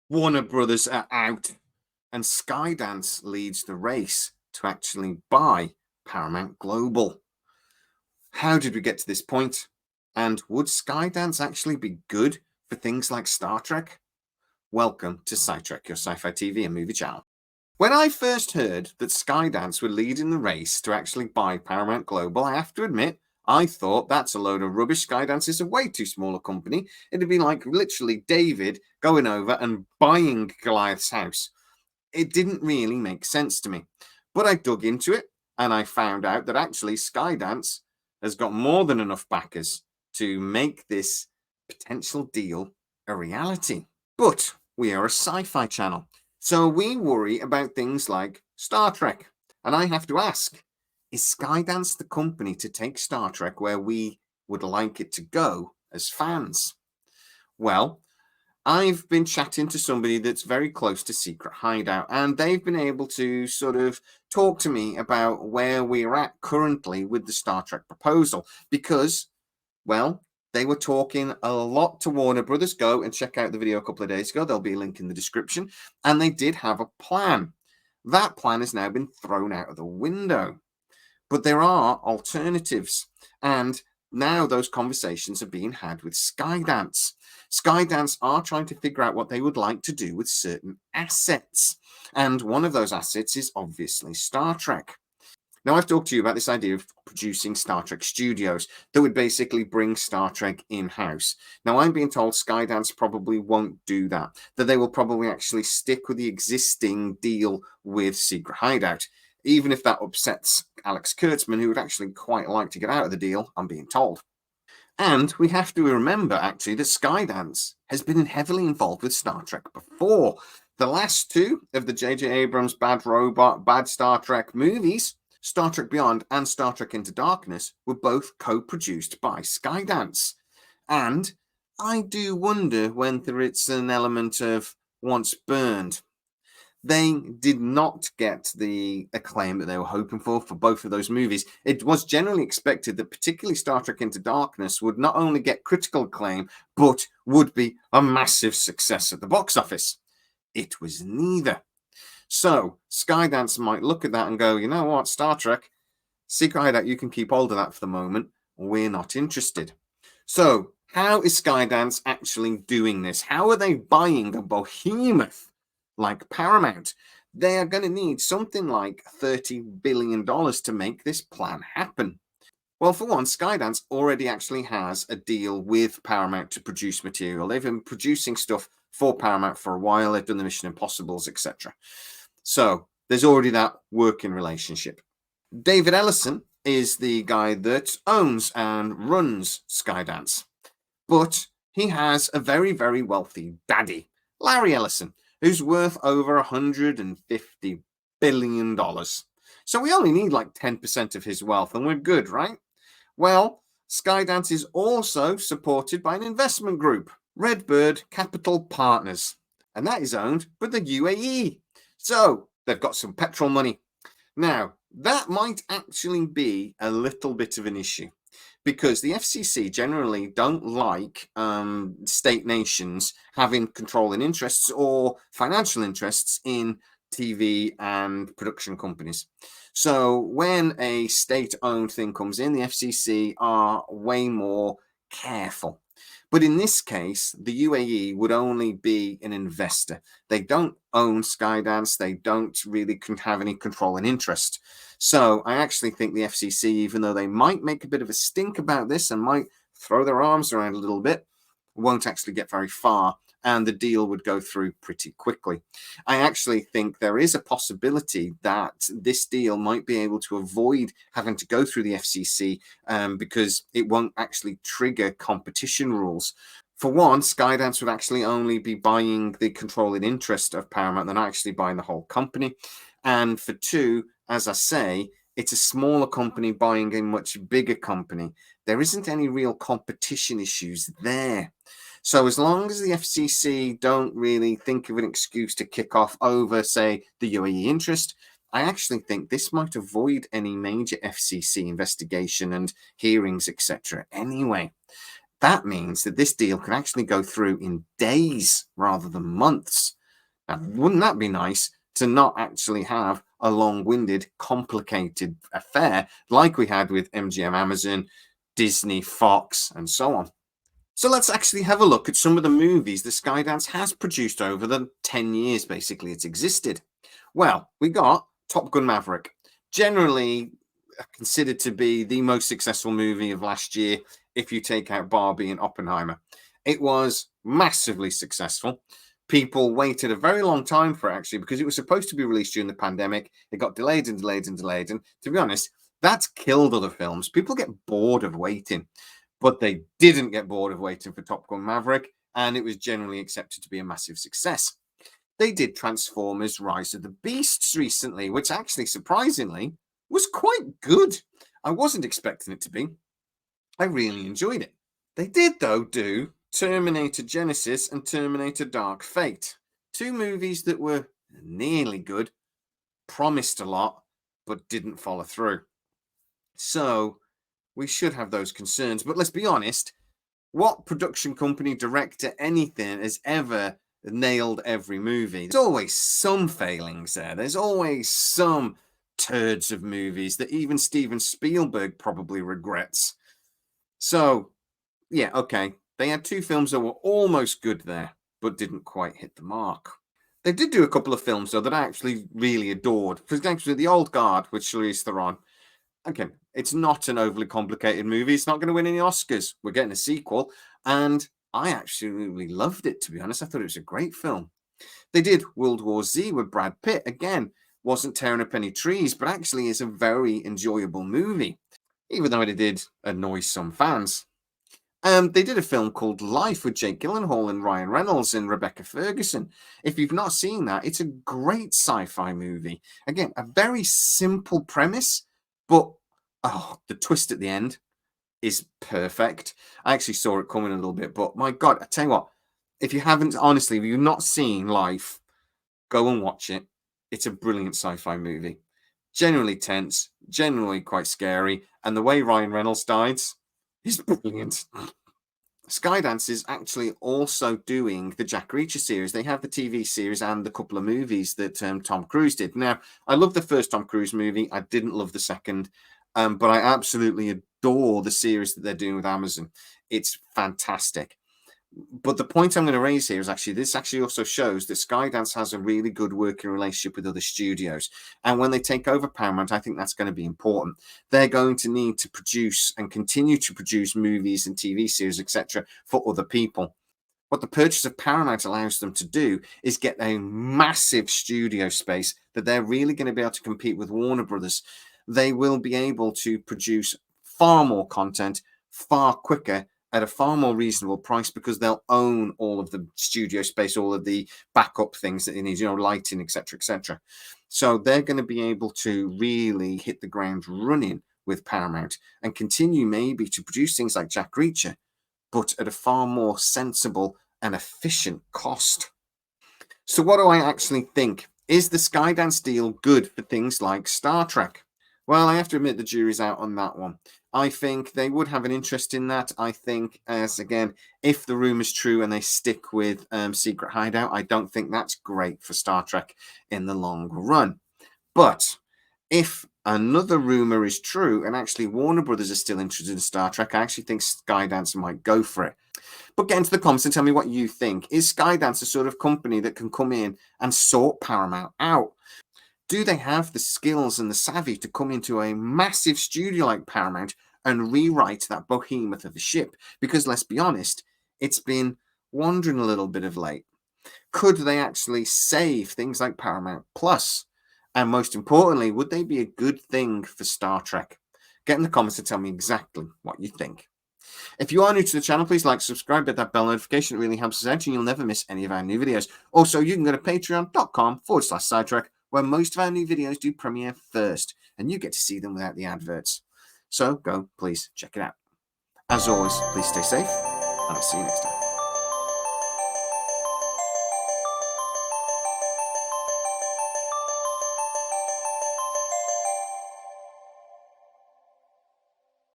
Warner Brothers are out, and Skydance leads the race to actually buy Paramount Global. How did we get to this point? And would Skydance actually be good for things like Star Trek? Welcome to SciTrek, your sci-fi TV and movie channel. When I first heard that Skydance were leading the race to actually buy Paramount Global, I have to admit, I thought that's a load of rubbish. Skydance is a way too small a company. It'd be like literally David going over and buying Goliath's house. It didn't really make sense to me. But I dug into it and I found out that actually Skydance has got more than enough backers to make this potential deal a reality. But we are a sci-fi channel, so we worry about things like Star Trek. And I have to ask, is Skydance the company to take Star Trek where we would like it to go as fans? Well, I've been chatting to somebody that's very close to Secret Hideout, and they've been able to sort of talk to me about where we're at currently with the Star Trek proposal because, well, they were talking a lot to Warner Brothers. Go and check out the video a couple of days ago. There'll be a link in the description. And they did have a plan. That plan has now been thrown out of the window. But there are alternatives. And now those conversations are being had with Skydance. Skydance are trying to figure out what they would like to do with certain assets. And one of those assets is obviously Star Trek. Now, I've talked to you about this idea of producing Star Trek studios that would basically bring Star Trek in-house. Now, I'm being told Skydance probably won't do that, that they will probably actually stick with the existing deal with Secret Hideout, even if that upsets Alex Kurtzman, who would actually quite like to get out of the deal, I'm being told. And we have to remember, actually, that Skydance has been heavily involved with Star Trek before. The last two of the J.J. Abrams Bad Robot, Bad Star Trek movies, Star Trek Beyond and Star Trek Into Darkness, were both co-produced by Skydance. And I do wonder whether it's an element of once burned. They did not get the acclaim that they were hoping for both of those movies. It was generally expected that particularly Star Trek Into Darkness would not only get critical acclaim, but would be a massive success at the box office. It was neither. So Skydance might look at that and go, you know what, Star Trek, Secret Hideout, you can keep hold of that for the moment. We're not interested. So how is Skydance actually doing this? How are they buying a behemoth like Paramount? They are going to need something like $30 billion to make this plan happen. Well, for one, Skydance already actually has a deal with Paramount to produce material. They've been producing stuff for Paramount for a while. They've done the Mission Impossibles, etc. So there's already that working relationship. David Ellison is the guy that owns and runs Skydance. But he has a very, very wealthy daddy, Larry Ellison, who's worth over $150 billion. So we only need like 10% of his wealth and we're good, right? Well, Skydance is also supported by an investment group, Redbird Capital Partners, and that is owned by the UAE. So they've got some petrol money. Now, that might actually be a little bit of an issue because the FCC generally don't like state nations having controlling interests or financial interests in TV and production companies. So when a state-owned thing comes in, the FCC are way more careful. But in this case, the UAE would only be an investor. They don't own Skydance. They don't really have any control and interest. So I actually think the FCC, even though they might make a bit of a stink about this and might throw their arms around a little bit, won't actually get very far, and the deal would go through pretty quickly. I actually think there is a possibility that this deal might be able to avoid having to go through the FCC because it won't actually trigger competition rules. For one, Skydance would actually only be buying the controlling interest of Paramount. They're not actually buying the whole company. And for two, as I say, it's a smaller company buying a much bigger company. There isn't any real competition issues there. So as long as the FCC don't really think of an excuse to kick off over, say, the UAE interest, I actually think this might avoid any major FCC investigation and hearings, etc. Anyway, that means that this deal can actually go through in days rather than months. Now, wouldn't that be nice to not actually have a long-winded, complicated affair like we had with MGM Amazon, Disney, Fox, and so on? So let's actually have a look at some of the movies that Skydance has produced over the 10 years, basically, it's existed. Well, we got Top Gun Maverick, generally considered to be the most successful movie of last year if you take out Barbie and Oppenheimer. It was massively successful. People waited a very long time for it, actually, because it was supposed to be released during the pandemic. It got delayed and delayed and delayed. And to be honest, that's killed other films. People get bored of waiting, but they didn't get bored of waiting for Top Gun Maverick, and it was generally accepted to be a massive success. They did Transformers Rise of the Beasts recently, which actually, surprisingly, was quite good. I wasn't expecting it to be. I really enjoyed it. They did, though, do Terminator Genesis and Terminator Dark Fate. Two movies that were nearly good, promised a lot, but didn't follow through. So we should have those concerns. But let's be honest, what production company, director, anything has ever nailed every movie? There's always some failings there. There's always some turds of movies that even Steven Spielberg probably regrets. So, yeah, okay. They had two films that were almost good there, but didn't quite hit the mark. They did do a couple of films, though, that I actually really adored. For example, The Old Guard with Charlize Theron. Okay, it's not an overly complicated movie. It's not going to win any Oscars. We're getting a sequel, and I absolutely loved it, to be honest. I thought it was a great film. They did World War Z with Brad Pitt. Again, wasn't tearing up any trees, but actually is a very enjoyable movie, even though it did annoy some fans. They did a film called Life with Jake Gyllenhaal and Ryan Reynolds and Rebecca Ferguson. If you've not seen that, it's a great sci-fi movie. Again, a very simple premise, but the twist at the end is perfect. I actually saw it coming a little bit, but my God, I tell you what, if you haven't, honestly, if you've not seen Life, go and watch it. It's a brilliant sci-fi movie. Generally tense, generally quite scary, and the way Ryan Reynolds dies is brilliant. Skydance is actually also doing the Jack Reacher series. They have the TV series and the couple of movies that Tom Cruise did. Now, I love the first Tom Cruise movie. I didn't love the second, but I absolutely adore the series that they're doing with Amazon. It's fantastic. But the point I'm going to raise here is actually this actually also shows that Skydance has a really good working relationship with other studios. And when they take over Paramount, I think that's going to be important. They're going to need to produce and continue to produce movies and TV series, etc., for other people. What the purchase of Paramount allows them to do is get a massive studio space that they're really going to be able to compete with Warner Brothers. They will be able to produce far more content far quicker at a far more reasonable price because they'll own all of the studio space, all of the backup things that you need, lighting, etc., etc. So they're going to be able to really hit the ground running with Paramount and continue maybe to produce things like Jack Reacher, but at a far more sensible and efficient cost. So what do I actually think? Is the Skydance deal good for things like Star Trek? Well, I have to admit the jury's out on that one. I think they would have an interest in that. I think, as again, if the rumor's true and they stick with Secret Hideout, I don't think that's great for Star Trek in the long run. But if another rumor is true and actually Warner Brothers are still interested in Star Trek, I actually think Skydance might go for it. But get into the comments and tell me what you think. Is Skydance a sort of company that can come in and sort Paramount out? Do they have the skills and the savvy to come into a massive studio like Paramount and rewrite that behemoth of a ship? Because let's be honest, it's been wandering a little bit of late. Could they actually save things like Paramount Plus? And most importantly, would they be a good thing for Star Trek? Get in the comments and tell me exactly what you think. If you are new to the channel, please like, subscribe, hit that bell notification. It really helps us out and you'll never miss any of our new videos. Also, you can go to patreon.com/SciTrek, where most of our new videos do premiere first, and you get to see them without the adverts. So go, please check it out. As always, please stay safe, and I'll see you next time.